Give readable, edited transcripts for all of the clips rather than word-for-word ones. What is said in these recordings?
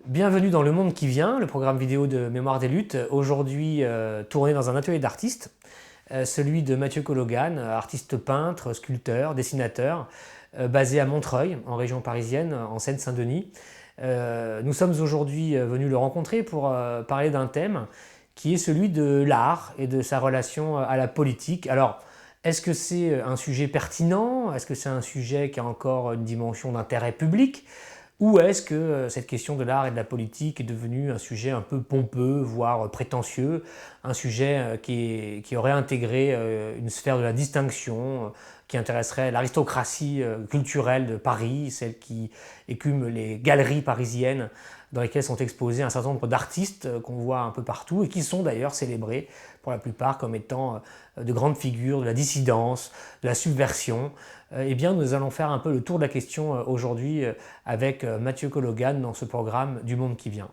Bienvenue dans Le Monde qui vient, le programme vidéo de Mémoire des luttes, aujourd'hui tourné dans un atelier d'artistes, celui de Mathieu Cologan, artiste peintre, sculpteur, dessinateur, basé à Montreuil, en région parisienne, en Seine-Saint-Denis. Nous sommes aujourd'hui venus le rencontrer pour parler d'un thème qui est celui de l'art et de sa relation à la politique. Alors, est-ce que c'est un sujet pertinent? Est-ce que c'est un sujet qui a encore une dimension d'intérêt public? Ou est-ce que cette question de l'art et de la politique est devenue un sujet un peu pompeux, voire prétentieux, un sujet qui aurait intégré une sphère de la distinction, qui intéresserait l'aristocratie culturelle de Paris, celle qui écume les galeries parisiennes dans lesquelles sont exposés un certain nombre d'artistes qu'on voit un peu partout et qui sont d'ailleurs célébrés pour la plupart comme étant de grandes figures de la dissidence, de la subversion. Eh bien, nous allons faire un peu le tour de la question aujourd'hui avec Mathieu Cologan dans ce programme du Monde qui vient.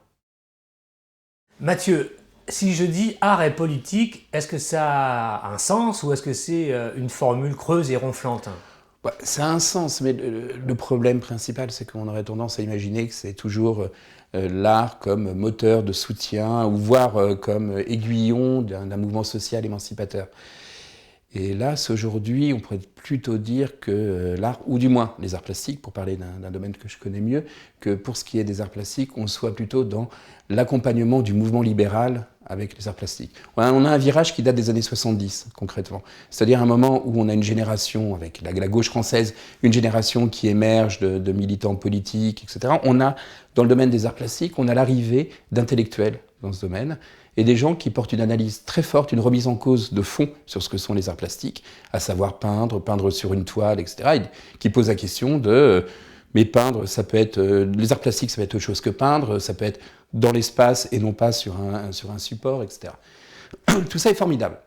Mathieu, si je dis art et politique, est-ce que ça a un sens ou est-ce que c'est une formule creuse et ronflante? Ouais, ça a un sens, mais le problème principal, c'est qu'on aurait tendance à imaginer que c'est toujours l'art comme moteur de soutien, ou voire comme aiguillon d'un mouvement social émancipateur. Et là, aujourd'hui, on pourrait plutôt dire que l'art, ou du moins les arts plastiques, pour parler d'un domaine que je connais mieux, que pour ce qui est des arts plastiques, on soit plutôt dans l'accompagnement du mouvement libéral avec les arts plastiques. On a un virage qui date des années 70, concrètement. C'est-à-dire un moment où on a une génération, avec la gauche française, une génération qui émerge de militants politiques, etc. On a, dans le domaine des arts plastiques, on a l'arrivée d'intellectuels dans ce domaine, et des gens qui portent une analyse très forte, une remise en cause de fond sur ce que sont les arts plastiques, à savoir peindre sur une toile, etc., et qui posent la question de mais peindre, ça peut être les arts plastiques, ça peut être autre chose que peindre, ça peut être dans l'espace et non pas sur un support, etc. Tout ça est formidable.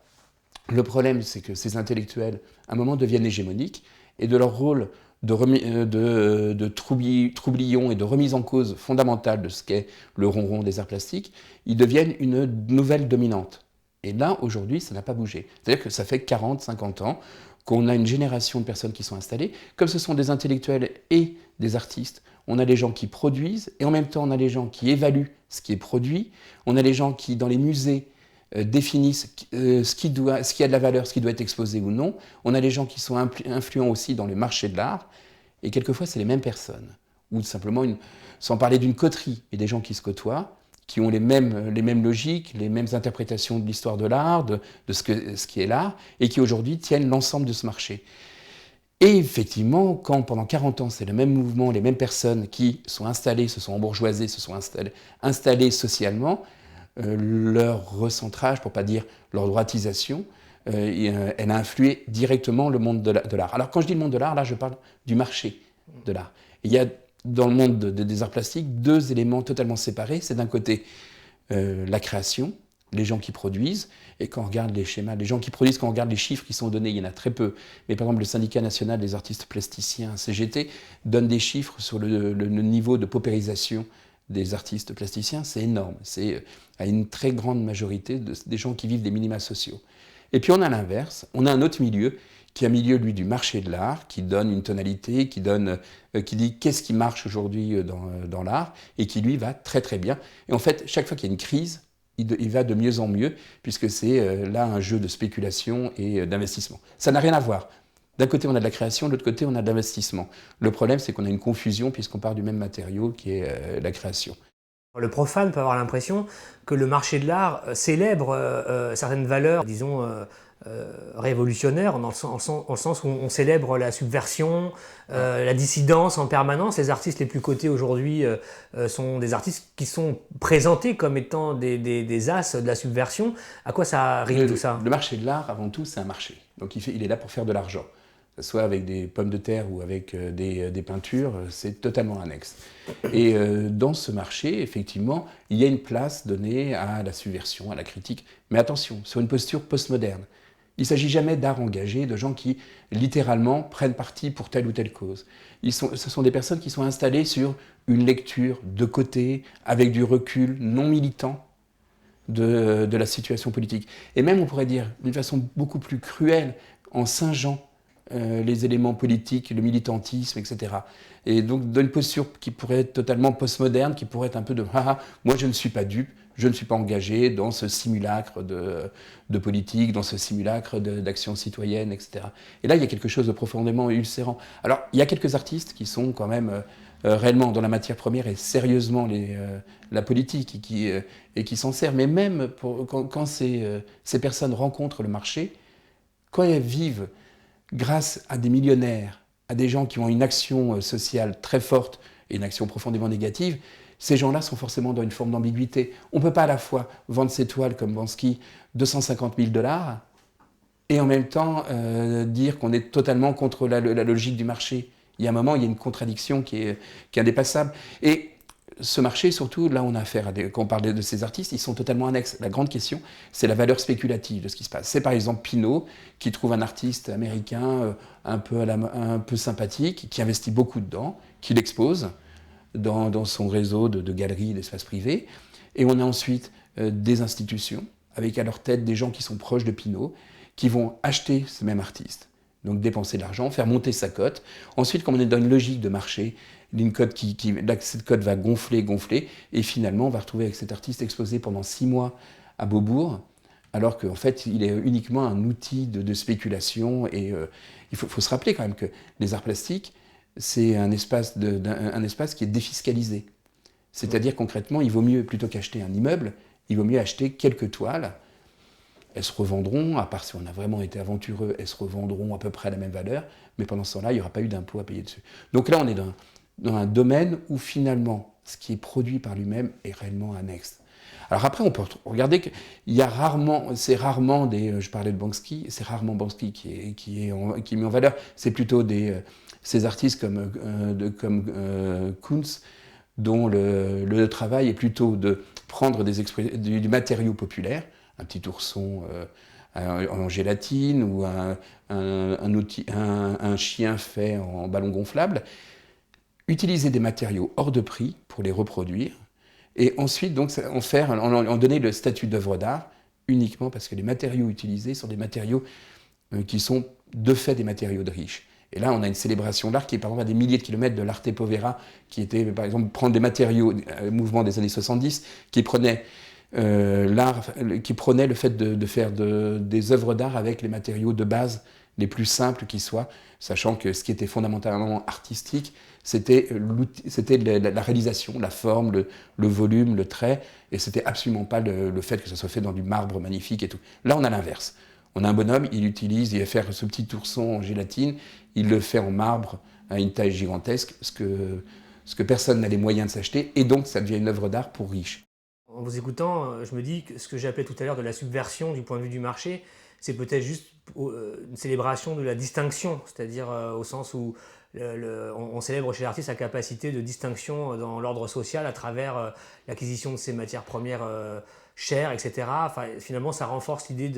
Le problème, c'est que ces intellectuels, à un moment, deviennent hégémoniques, et de leur rôle de troublion et de remise en cause fondamentale de ce qu'est le ronron des arts plastiques, ils deviennent une nouvelle dominante. Et là, aujourd'hui, ça n'a pas bougé. C'est-à-dire que ça fait 40, 50 ans qu'on a une génération de personnes qui sont installées. Comme ce sont des intellectuels et des artistes, on a les gens qui produisent, et en même temps, on a les gens qui évaluent ce qui est produit. On a les gens qui, dans les musées, définissent ce qui a de la valeur, ce qui doit être exposé ou non. On a les gens qui sont influents aussi dans le marché de l'art. Et quelquefois, c'est les mêmes personnes. Ou simplement, sans parler d'une coterie, et des gens qui se côtoient, qui ont les mêmes logiques, les mêmes interprétations de l'histoire de l'art, de ce qui est l'art, et qui aujourd'hui tiennent l'ensemble de ce marché. Et effectivement, quand pendant 40 ans, c'est le même mouvement, les mêmes personnes qui sont installées, se sont embourgeoisées, se sont installées socialement, leur recentrage, pour ne pas dire leur droitisation, elle a influé directement le monde de l'art. Alors quand je dis le monde de l'art, là je parle du marché de l'art. Il y a dans le monde des arts plastiques deux éléments totalement séparés. C'est d'un côté la création, les gens qui produisent, et quand on regarde les schémas, les gens qui produisent, quand on regarde les chiffres qui sont donnés, il y en a très peu. Mais par exemple, le syndicat national des artistes plasticiens, CGT, donne des chiffres sur le niveau de paupérisation des artistes plasticiens, c'est énorme. C'est à une très grande majorité des gens qui vivent des minima sociaux. Et puis on a l'inverse, on a un autre milieu, qui est un milieu, lui, du marché de l'art, qui donne une tonalité, qui dit qu'est-ce qui marche aujourd'hui dans l'art, et qui, lui, va très très bien. Et en fait, chaque fois qu'il y a une crise, il va de mieux en mieux, puisque c'est là un jeu de spéculation et d'investissement. Ça n'a rien à voir. D'un côté, on a de la création, de l'autre côté, on a de l'investissement. Le problème, c'est qu'on a une confusion, puisqu'on part du même matériau qui est la création. Le profane peut avoir l'impression que le marché de l'art célèbre certaines valeurs, disons, révolutionnaires, dans le sens où on célèbre la subversion, la dissidence en permanence. Les artistes les plus cotés aujourd'hui sont des artistes qui sont présentés comme étant des as de la subversion. À quoi ça arrive tout ça? Le marché de l'art, avant tout, c'est un marché. Donc il est là pour faire de l'argent. Que ce soit avec des pommes de terre ou avec des peintures, c'est totalement annexe. Et dans ce marché, effectivement, il y a une place donnée à la subversion, à la critique. Mais attention, sur une posture postmoderne. Il ne s'agit jamais d'art engagé, de gens qui, littéralement, prennent parti pour telle ou telle cause. Ce sont des personnes qui sont installées sur une lecture de côté, avec du recul, non militant, de la situation politique. Et même, on pourrait dire, d'une façon beaucoup plus cruelle, en singeant les éléments politiques, le militantisme, etc. Et donc d'une posture qui pourrait être totalement postmoderne, qui pourrait être un peu de « Ah, moi je ne suis pas dupe, je ne suis pas engagé dans ce simulacre de politique, dans ce simulacre d'action citoyenne, etc. » Et là, il y a quelque chose de profondément ulcérant. Alors, il y a quelques artistes qui sont quand même réellement dans la matière première et sérieusement la politique et qui s'en servent. Mais même quand ces personnes rencontrent le marché, quand elles vivent grâce à des millionnaires, à des gens qui ont une action sociale très forte et une action profondément négative, ces gens-là sont forcément dans une forme d'ambiguïté. On ne peut pas à la fois vendre ses toiles comme Banksy 250 000 $ et en même temps dire qu'on est totalement contre la logique du marché. Il y a un moment, il y a une contradiction qui est indépassable. Et ce marché, surtout, là on a affaire quand on parle de ces artistes, ils sont totalement annexes. La grande question, c'est la valeur spéculative de ce qui se passe. C'est par exemple Pinault qui trouve un artiste américain un peu sympathique, qui investit beaucoup dedans, qui l'expose dans son réseau de galeries, d'espaces privés. Et on a ensuite des institutions, avec à leur tête des gens qui sont proches de Pinault, qui vont acheter ce même artiste. Donc dépenser de l'argent, faire monter sa cote. Ensuite, comme on est dans une logique de marché, d'une cote cette cote va gonfler, et finalement on va retrouver avec cet artiste exposé pendant 6 mois à Beaubourg, alors qu'en fait il est uniquement un outil de spéculation. Et il faut se rappeler quand même que les arts plastiques, c'est un espace qui est défiscalisé. C'est-à-dire concrètement, il vaut mieux, plutôt qu'acheter un immeuble, il vaut mieux acheter quelques toiles. Elles se revendront, à part si on a vraiment été aventureux, elles se revendront à peu près à la même valeur, mais pendant ce temps-là, il n'y aura pas eu d'impôt à payer dessus. Donc là, on est dans un domaine où finalement, ce qui est produit par lui-même est réellement annexe. Alors après, on peut regarder qu'il y a rarement, je parlais de Banksy, c'est rarement Banksy qui est mis en valeur, c'est plutôt ces artistes comme Kunz, dont le travail est plutôt de prendre du matériau populaire, un petit ourson en gélatine ou un chien fait en ballon gonflable, utiliser des matériaux hors de prix pour les reproduire, et ensuite donc en donner le statut d'œuvre d'art uniquement parce que les matériaux utilisés sont des matériaux qui sont de fait des matériaux de riches. Et là, on a une célébration de l'art qui est par exemple à des milliers de kilomètres de l'arte povera, qui était par exemple prendre des matériaux, mouvement des années 70, qui prenait le fait de faire des œuvres d'art avec les matériaux de base les plus simples qui soient, sachant que ce qui était fondamentalement artistique, c'était la réalisation, la forme, le volume, le trait, et c'était absolument pas le fait que ça soit fait dans du marbre magnifique et tout. Là, on a l'inverse. On a un bonhomme, il va faire ce petit ourson en gélatine, il le fait en marbre à une taille gigantesque, ce que personne n'a les moyens de s'acheter, et donc ça devient une œuvre d'art pour riches. En vous écoutant, je me dis que ce que j'ai appelé tout à l'heure de la subversion du point de vue du marché, c'est peut-être juste une célébration de la distinction, c'est-à-dire au sens où on célèbre chez l'artiste sa capacité de distinction dans l'ordre social à travers l'acquisition de ses matières premières chères, etc. Enfin, finalement, ça renforce l'idée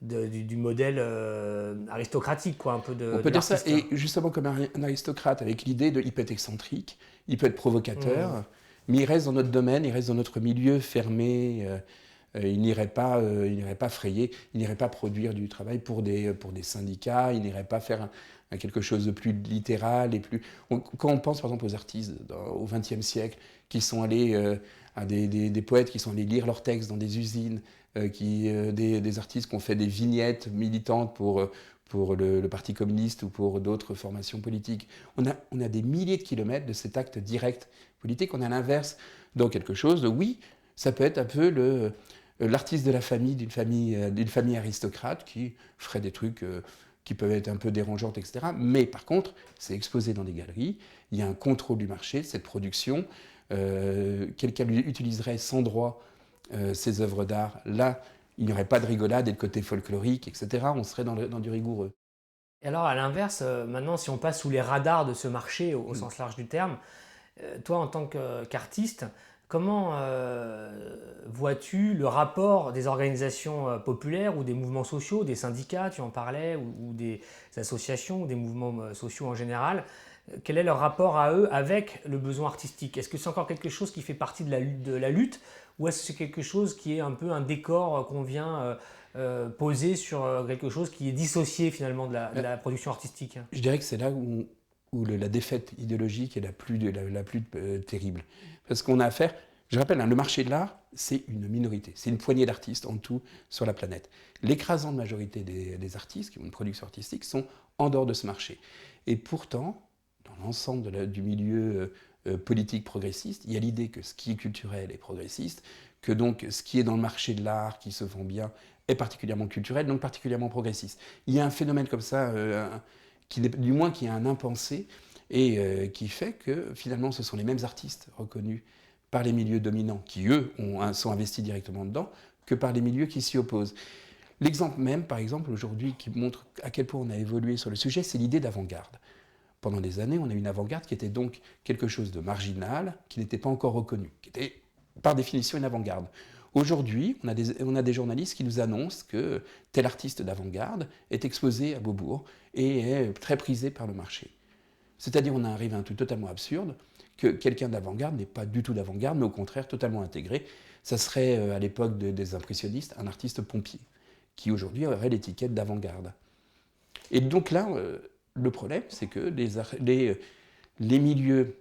du modèle aristocratique, quoi, un peu On peut dire ça, et justement comme un aristocrate, avec l'idée il peut être excentrique, il peut être provocateur, mais il reste dans notre domaine, il reste dans notre milieu fermé. Il n'irait pas frayer, il n'irait pas produire du travail pour des syndicats, il n'irait pas faire quelque chose de plus littéral. Quand on pense par exemple aux artistes au XXe siècle qui sont allés, à des poètes qui sont allés lire leurs textes dans des usines, des artistes qui ont fait des vignettes militantes pour le Parti communiste ou pour d'autres formations politiques. On a des milliers de kilomètres de cet acte direct politique. On a l'inverse dans quelque chose de, oui, ça peut être un peu l'artiste de la famille, d'une famille aristocrate qui ferait des trucs qui peuvent être un peu dérangeantes, etc. Mais par contre, c'est exposé dans des galeries, il y a un contrôle du marché de cette production, quelqu'un utiliserait sans droit ces œuvres d'art, là, il n'y aurait pas de rigolade et de côté folklorique, etc. On serait dans du rigoureux. Et alors, à l'inverse, maintenant, si on passe sous les radars de ce marché au sens large du terme, toi, en tant qu'artiste, comment vois-tu le rapport des organisations populaires ou des mouvements sociaux, des syndicats, tu en parlais, ou des associations, ou des mouvements sociaux en général? Quel est leur rapport à eux avec le besoin artistique? Est-ce que c'est encore quelque chose qui fait partie de la lutte, ou est-ce que c'est quelque chose qui est un peu un décor qu'on vient poser sur quelque chose qui est dissocié finalement de la production artistique. Je dirais que c'est là où la défaite idéologique est la plus terrible. Parce qu'on a affaire, je rappelle, le marché de l'art, c'est une minorité, c'est une poignée d'artistes en tout sur la planète. L'écrasante majorité des artistes qui ont une production artistique sont en dehors de ce marché. Et pourtant, dans l'ensemble du milieu politique progressiste, il y a l'idée que ce qui est culturel est progressiste, que donc ce qui est dans le marché de l'art, qui se vend bien, est particulièrement culturel, donc particulièrement progressiste. Il y a un phénomène comme ça, du moins qui a un impensé, et qui fait que finalement ce sont les mêmes artistes reconnus par les milieux dominants, qui eux sont investis directement dedans, que par les milieux qui s'y opposent. L'exemple même, par exemple, aujourd'hui, qui montre à quel point on a évolué sur le sujet, c'est l'idée d'avant-garde. Pendant des années, on a eu une avant-garde qui était donc quelque chose de marginal, qui n'était pas encore reconnu, qui était par définition une avant-garde. Aujourd'hui, on a des journalistes qui nous annoncent que tel artiste d'avant-garde est exposé à Beaubourg et est très prisé par le marché. C'est-à-dire on arrive à un truc totalement absurde, que quelqu'un d'avant-garde n'est pas du tout d'avant-garde, mais au contraire totalement intégré. Ça serait, à l'époque des impressionnistes, un artiste pompier, qui aujourd'hui aurait l'étiquette d'avant-garde. Et donc là, le problème, c'est que les milieux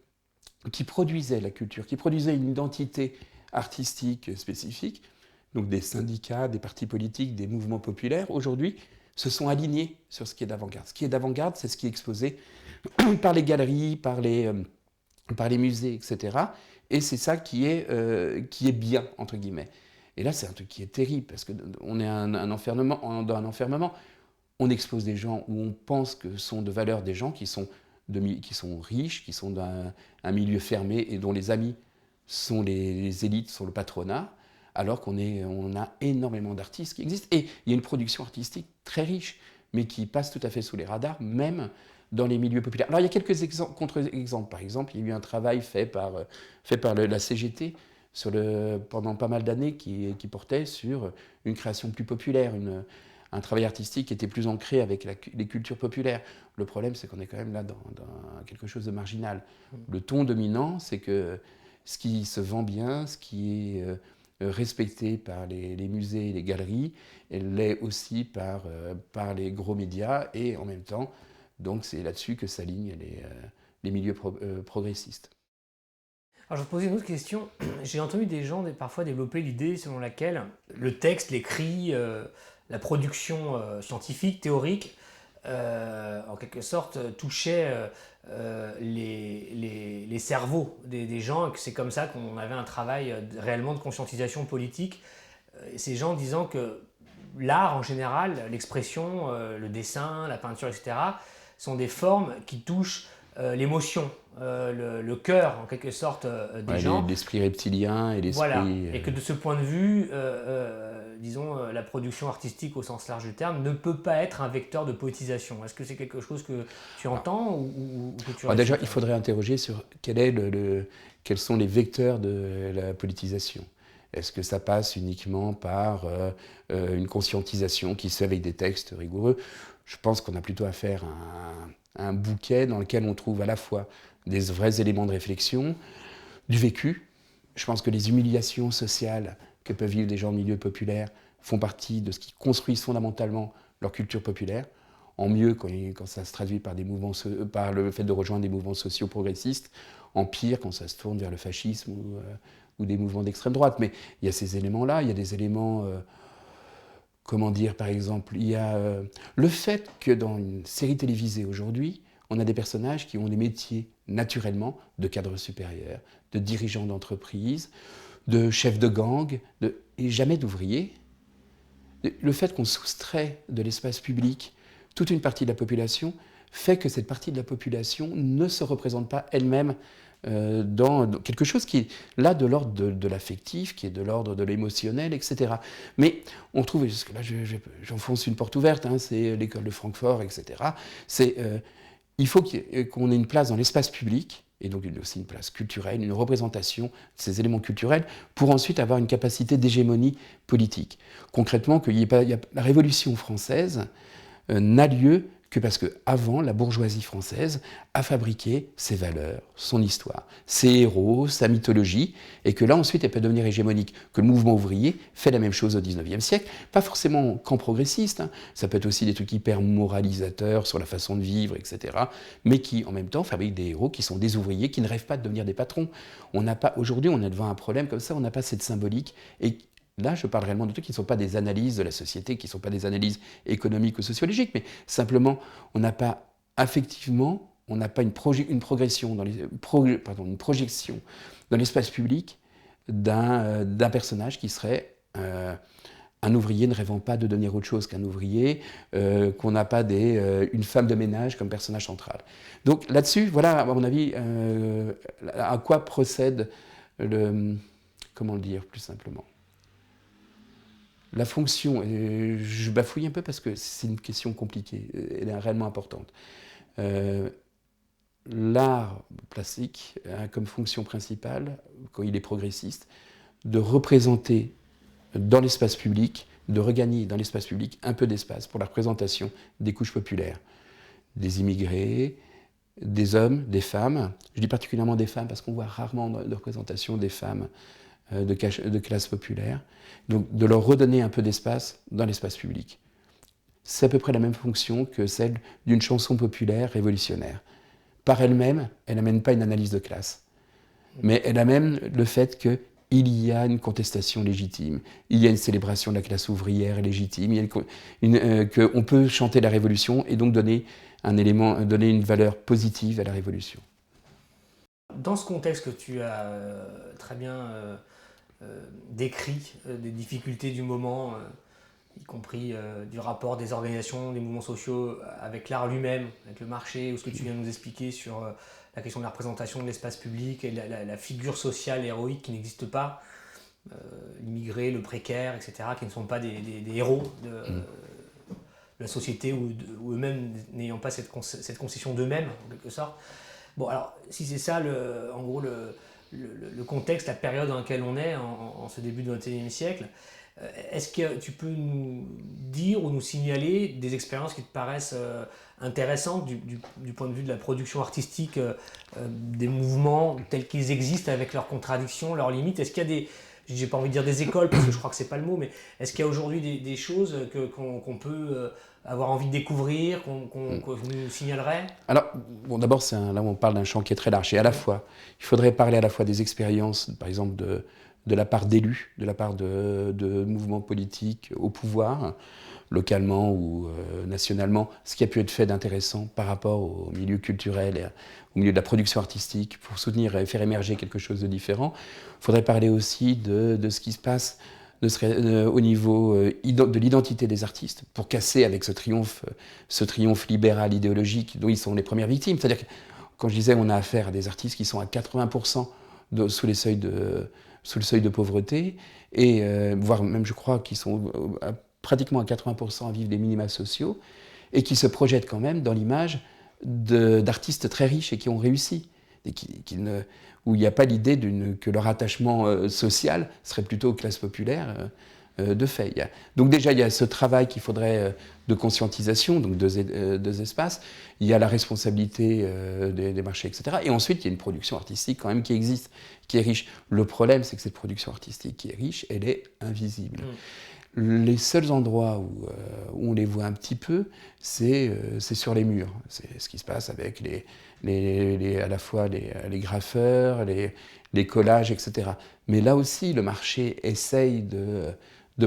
qui produisaient la culture, qui produisaient une identité artistique spécifique, donc des syndicats, des partis politiques, des mouvements populaires, aujourd'hui, se sont alignés sur ce qui est d'avant-garde. Ce qui est d'avant-garde, c'est ce qui est exposé par les galeries, par les musées, etc. Et c'est ça qui est bien, entre guillemets. Et là, c'est un truc qui est terrible, parce qu'on est dans un enfermement. On expose des gens où on pense que sont de valeur des gens qui sont riches, qui sont d'un milieu fermé et dont les amis sont les élites, sont le patronat, alors on a énormément d'artistes qui existent. Et il y a une production artistique très riche, mais qui passe tout à fait sous les radars, même dans les milieux populaires. Alors il y a quelques contre-exemples. Par exemple, il y a eu un travail fait par la CGT pendant pas mal d'années qui portait sur une création plus populaire, un travail artistique qui était plus ancré avec les cultures populaires. Le problème, c'est qu'on est quand même là dans quelque chose de marginal. Le ton dominant, c'est que ce qui se vend bien, ce qui est respecté par les musées et les galeries, elle l'est aussi par les gros médias, et en même temps, donc c'est là-dessus que s'alignent les milieux progressistes. Alors je vais te poser une autre question. J'ai entendu des gens parfois développer l'idée selon laquelle le texte, l'écrit, la production scientifique, théorique, en quelque sorte touchait les cerveaux des gens, et que c'est comme ça qu'on avait un travail réellement de conscientisation politique. Et ces gens disant que l'art en général, l'expression, le dessin, la peinture, etc., sont des formes qui touchent l'émotion, le cœur en quelque sorte des gens. L'esprit reptilien et l'esprit... Voilà, et que de ce point de vue, disons, la production artistique au sens large du terme ne peut pas être un vecteur de poétisation. Est-ce que c'est quelque chose que tu entends ou que tu déjà, il faudrait interroger sur quels sont les vecteurs de la politisation. Est-ce que ça passe uniquement par une conscientisation qui se fait avec des textes rigoureux? Je pense qu'on a plutôt affaire à un bouquet dans lequel on trouve à la fois des vrais éléments de réflexion, du vécu. Je pense que les humiliations sociales que peuvent vivre des gens en milieu populaire font partie de ce qui construit fondamentalement leur culture populaire. En mieux quand ça se traduit par le fait de rejoindre des mouvements sociaux progressistes, en pire quand ça se tourne vers le fascisme ou des mouvements d'extrême droite. Mais il y a ces éléments-là, il y a des éléments... Comment dire, par exemple, il y a le fait que dans une série télévisée aujourd'hui, on a des personnages qui ont des métiers naturellement de cadres supérieurs, de dirigeants d'entreprise, de chefs de gang, et jamais d'ouvriers. Le fait qu'on soustrait de l'espace public toute une partie de la population fait que cette partie de la population ne se représente pas elle-même dans quelque chose qui est là de l'ordre de l'affectif, qui est de l'ordre de l'émotionnel, etc. Mais on trouve, parce que là j'enfonce une porte ouverte, hein, c'est l'école de Francfort, etc. Il faut qu'on ait une place dans l'espace public, et donc aussi une place culturelle, une représentation de ces éléments culturels, pour ensuite avoir une capacité d'hégémonie politique. Concrètement, la Révolution française n'a lieu que parce qu'avant, la bourgeoisie française a fabriqué ses valeurs, son histoire, ses héros, sa mythologie, et que là, ensuite, elle peut devenir hégémonique. Que le mouvement ouvrier fait la même chose au XIXe siècle, pas forcément qu'en progressiste, hein. Ça peut être aussi des trucs hyper moralisateurs sur la façon de vivre, etc., mais qui, en même temps, fabriquent des héros qui sont des ouvriers, qui ne rêvent pas de devenir des patrons. Aujourd'hui, on est devant un problème comme ça, on n'a pas cette symbolique, et là, je parle réellement de trucs qui ne sont pas des analyses de la société, qui ne sont pas des analyses économiques ou sociologiques, mais simplement, on n'a pas, affectivement, on n'a pas une projection dans l'espace public d'un personnage qui serait un ouvrier ne rêvant pas de devenir autre chose qu'un ouvrier, qu'on n'a pas une femme de ménage comme personnage central. Donc là-dessus, voilà, à mon avis, à quoi procède comment le dire plus simplement, la fonction, et je bafouille un peu parce que c'est une question compliquée, elle est réellement importante. L'art plastique a comme fonction principale, quand il est progressiste, de représenter dans l'espace public, de regagner dans l'espace public un peu d'espace pour la représentation des couches populaires, des immigrés, des hommes, des femmes. Je dis particulièrement des femmes parce qu'on voit rarement de représentation des femmes de classe populaire, donc de leur redonner un peu d'espace dans l'espace public. C'est à peu près la même fonction que celle d'une chanson populaire révolutionnaire. Par elle-même, elle n'amène pas une analyse de classe, mais elle amène le fait qu'il y a une contestation légitime, il y a une célébration de la classe ouvrière légitime, qu'on peut chanter la révolution et donc donner une valeur positive à la révolution. Dans ce contexte que tu as très bien décrit, des difficultés du moment, y compris du rapport des organisations, des mouvements sociaux avec l'art lui-même, avec le marché, ou ce que tu viens de nous expliquer sur la question de la représentation de l'espace public et la figure sociale héroïque qui n'existe pas, l'immigré, le précaire, etc., qui ne sont pas des héros de la société ou eux-mêmes n'ayant pas cette conception d'eux-mêmes, en quelque sorte. Bon, alors, si c'est ça, en gros, le contexte, la période dans laquelle on est, en ce début du XXIe siècle, est-ce que tu peux nous dire ou nous signaler des expériences qui te paraissent intéressantes du point de vue de la production artistique des mouvements tels qu'ils existent avec leurs contradictions, leurs limites? Est-ce qu'il y a des, j'ai pas envie de dire des écoles parce que je crois que c'est pas le mot, mais est-ce qu'il y a aujourd'hui des choses qu'on peut avoir envie de découvrir, qu'on nous signalerait? Alors, bon, d'abord, là on parle d'un champ qui est très large. Et à la fois, il faudrait parler à la fois des expériences, par exemple, de la part d'élus, de la part de mouvements politiques au pouvoir, localement ou nationalement, ce qui a pu être fait d'intéressant par rapport au milieu culturel et au milieu de la production artistique pour soutenir et faire émerger quelque chose de différent. Il faudrait parler aussi de ce qui se passe au niveau de l'identité des artistes, pour casser avec ce triomphe libéral idéologique dont ils sont les premières victimes. C'est-à-dire que, quand je disais on a affaire à des artistes qui sont à 80% sous le seuil de pauvreté, et voire même je crois qu'ils sont pratiquement à 80% à vivre des minima sociaux, et qui se projettent quand même dans l'image d'artistes très riches et qui ont réussi. Et où il n'y a pas l'idée que leur attachement social serait plutôt aux classes populaires de fait. Donc déjà, il y a ce travail qu'il faudrait de conscientisation, donc deux espaces. Il y a la responsabilité des marchés, etc. Et ensuite, il y a une production artistique quand même qui existe, qui est riche. Le problème, c'est que cette production artistique qui est riche, elle est invisible. Les seuls endroits où on les voit un petit peu, c'est sur les murs. C'est ce qui se passe avec à la fois les graffeurs, les collages, etc. Mais là aussi, le marché essaye de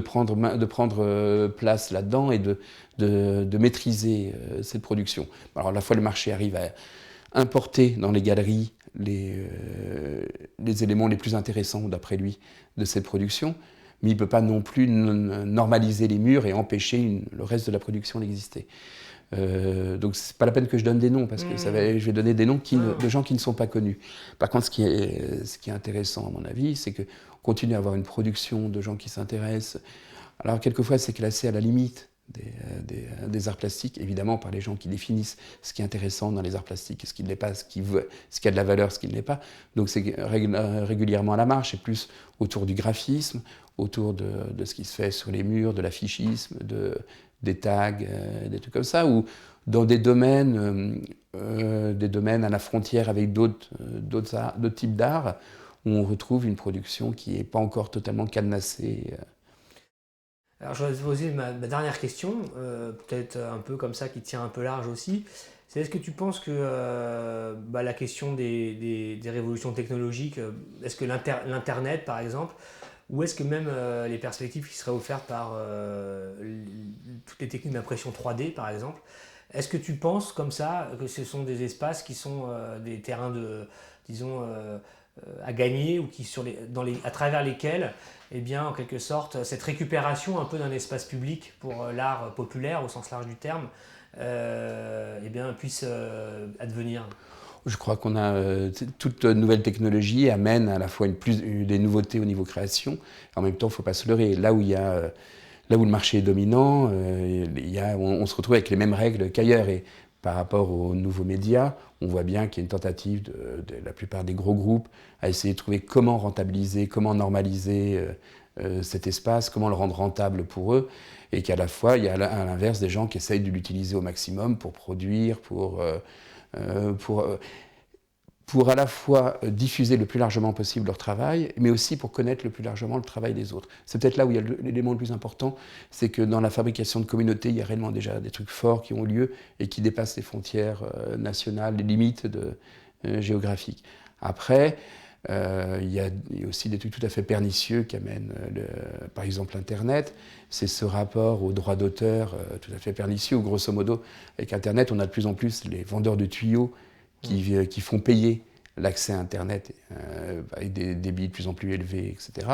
prendre place là-dedans et de maîtriser cette production. Alors à la fois, le marché arrive à importer dans les galeries les éléments les plus intéressants, d'après lui, de cette production, mais il ne peut pas non plus normaliser les murs et empêcher le reste de la production d'exister. Donc c'est pas la peine que je donne des noms, parce que je vais donner des noms de gens qui ne sont pas connus. Par contre, ce qui est intéressant à mon avis, c'est qu'on continue à avoir une production de gens qui s'intéressent. Alors quelquefois c'est classé à la limite des arts plastiques, évidemment par les gens qui définissent ce qui est intéressant dans les arts plastiques, ce qui ne l'est pas, ce qui a de la valeur, ce qui ne l'est pas. Donc c'est régulièrement à la marche, et plus autour du graphisme, autour de ce qui se fait sur les murs, de l'affichisme, des tags, des trucs comme ça, ou dans des domaines à la frontière avec d'autres types d'art, où on retrouve une production qui n'est pas encore totalement cadenassée. Alors je vais te poser ma dernière question, peut-être un peu comme ça, qui tient un peu large aussi. C'est est-ce que tu penses que la question des révolutions technologiques, est-ce que l'Internet par exemple, ou est-ce que même les perspectives qui seraient offertes par toutes les techniques d'impression 3D par exemple, est-ce que tu penses comme ça que ce sont des espaces qui sont des terrains disons, à gagner ou à travers lesquels, eh bien, en quelque sorte, cette récupération un peu d'un espace public pour l'art populaire au sens large du terme, eh bien, puisse advenir? Je crois qu'on a toute nouvelle technologie amène à la fois des nouveautés au niveau création. En même temps, il ne faut pas se leurrer. Là où le marché est dominant, on se retrouve avec les mêmes règles qu'ailleurs. Et par rapport aux nouveaux médias, on voit bien qu'il y a une tentative de la plupart des gros groupes à essayer de trouver comment rentabiliser, comment normaliser cet espace, comment le rendre rentable pour eux. Et qu'à la fois, il y a à l'inverse des gens qui essayent de l'utiliser au maximum pour produire, pour à la fois diffuser le plus largement possible leur travail, mais aussi pour connaître le plus largement le travail des autres. C'est peut-être là où il y a l'élément le plus important, c'est que dans la fabrication de communautés, il y a réellement déjà des trucs forts qui ont lieu et qui dépassent les frontières nationales, les limites géographiques. Après, il y a aussi des trucs tout à fait pernicieux qui amènent, par exemple, Internet. C'est ce rapport aux droits d'auteur tout à fait pernicieux, où grosso modo, avec Internet, on a de plus en plus les vendeurs de tuyaux qui font payer l'accès à Internet avec des débits de plus en plus élevés, etc.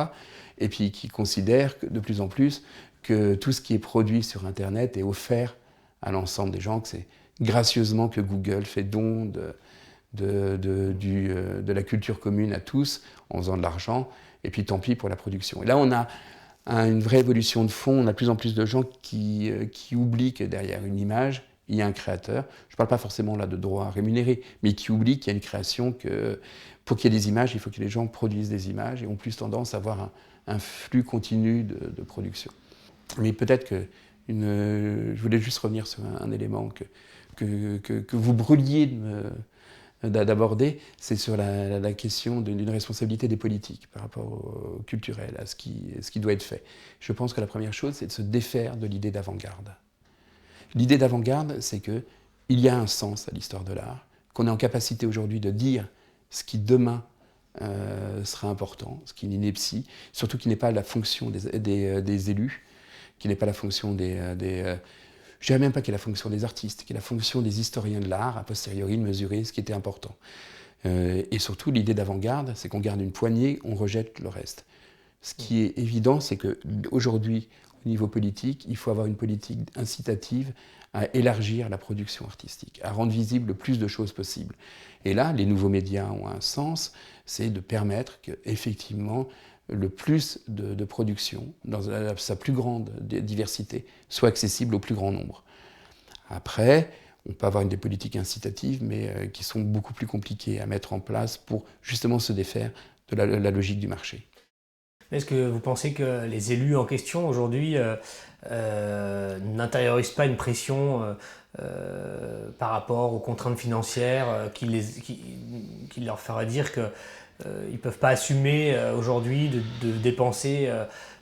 Et puis qui considèrent de plus en plus que tout ce qui est produit sur Internet est offert à l'ensemble des gens, que c'est gracieusement que Google fait don de la culture commune à tous en faisant de l'argent, et puis tant pis pour la production. Et là, on a une vraie évolution de fond. On a de plus en plus de gens qui oublient que derrière une image, il y a un créateur. Je ne parle pas forcément là de droits rémunérés, mais qui oublient qu'il y a une création, que pour qu'il y ait des images, il faut que les gens produisent des images et ont plus tendance à avoir un flux continu de production. Mais peut-être que je voulais juste revenir sur un élément que vous brûliez d'aborder, c'est sur la question d'une responsabilité des politiques par rapport au culturel, à ce qui doit être fait. Je pense que la première chose, c'est de se défaire de l'idée d'avant-garde. L'idée d'avant-garde, c'est qu'il y a un sens à l'histoire de l'art, qu'on est en capacité aujourd'hui de dire ce qui demain sera important, ce qui est une ineptie, surtout qui n'est pas la fonction des élus, qui n'est pas la fonction je ne dirais même pas qu'il est la fonction des artistes, qui est la fonction des historiens de l'art, a posteriori de mesurer ce qui était important. Et surtout, l'idée d'avant-garde, c'est qu'on garde une poignée, on rejette le reste. Ce qui est évident, c'est qu'aujourd'hui, au niveau politique, il faut avoir une politique incitative à élargir la production artistique, à rendre visible le plus de choses possibles. Et là, les nouveaux médias ont un sens, c'est de permettre qu'effectivement, le plus de production, dans sa plus grande diversité, soit accessible au plus grand nombre. Après, on peut avoir des politiques incitatives, mais qui sont beaucoup plus compliquées à mettre en place pour justement se défaire de la logique du marché. Est-ce que vous pensez que les élus en question aujourd'hui n'intériorisent pas une pression par rapport aux contraintes financières qui leur ferait dire que ils ne peuvent pas assumer aujourd'hui de dépenser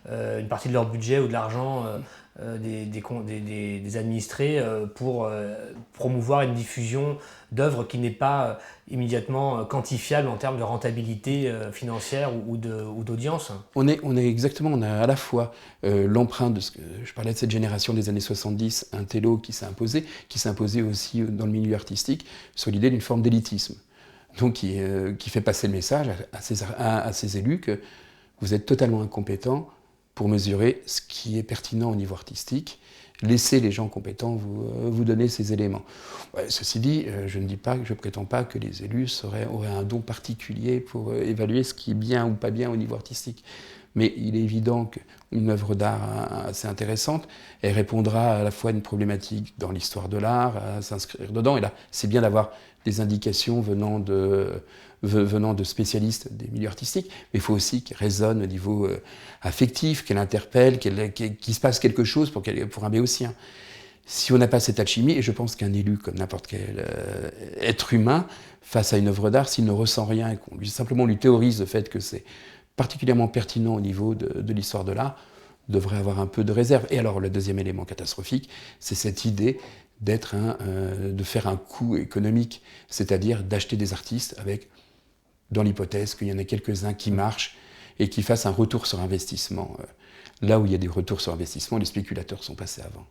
une partie de leur budget ou de l'argent des administrés pour promouvoir une diffusion d'œuvres qui n'est pas immédiatement quantifiable en termes de rentabilité financière ou d'audience? On a à la fois l'empreinte de ce que je parlais de cette génération des années 70, un télo qui s'est imposé aussi dans le milieu artistique sur l'idée d'une forme d'élitisme. Donc qui fait passer le message à ces élus que vous êtes totalement incompétents pour mesurer ce qui est pertinent au niveau artistique. Laissez les gens compétents vous donner ces éléments. Ouais, ceci dit, je ne prétends pas que les élus auraient un don particulier pour évaluer ce qui est bien ou pas bien au niveau artistique. Mais il est évident qu'une œuvre d'art assez intéressante, elle répondra à la fois à une problématique dans l'histoire de l'art, à s'inscrire dedans. Et là, c'est bien d'avoir des indications venant de spécialistes des milieux artistiques, mais il faut aussi qu'elle résonne au niveau affectif, qu'elle interpelle, qu'il se passe quelque chose pour un béotien. Si on n'a pas cette alchimie, et je pense qu'un élu, comme n'importe quel être humain, face à une œuvre d'art, s'il ne ressent rien et qu'on simplement lui théorise le fait que c'est particulièrement pertinent au niveau de l'histoire de l'art, devrait avoir un peu de réserve. Et alors le deuxième élément catastrophique, c'est cette idée de faire un coût économique, c'est-à-dire d'acheter des artistes avec, dans l'hypothèse qu'il y en ait quelques-uns qui marchent et qui fassent un retour sur investissement. Là où il y a des retours sur investissement, les spéculateurs sont passés avant.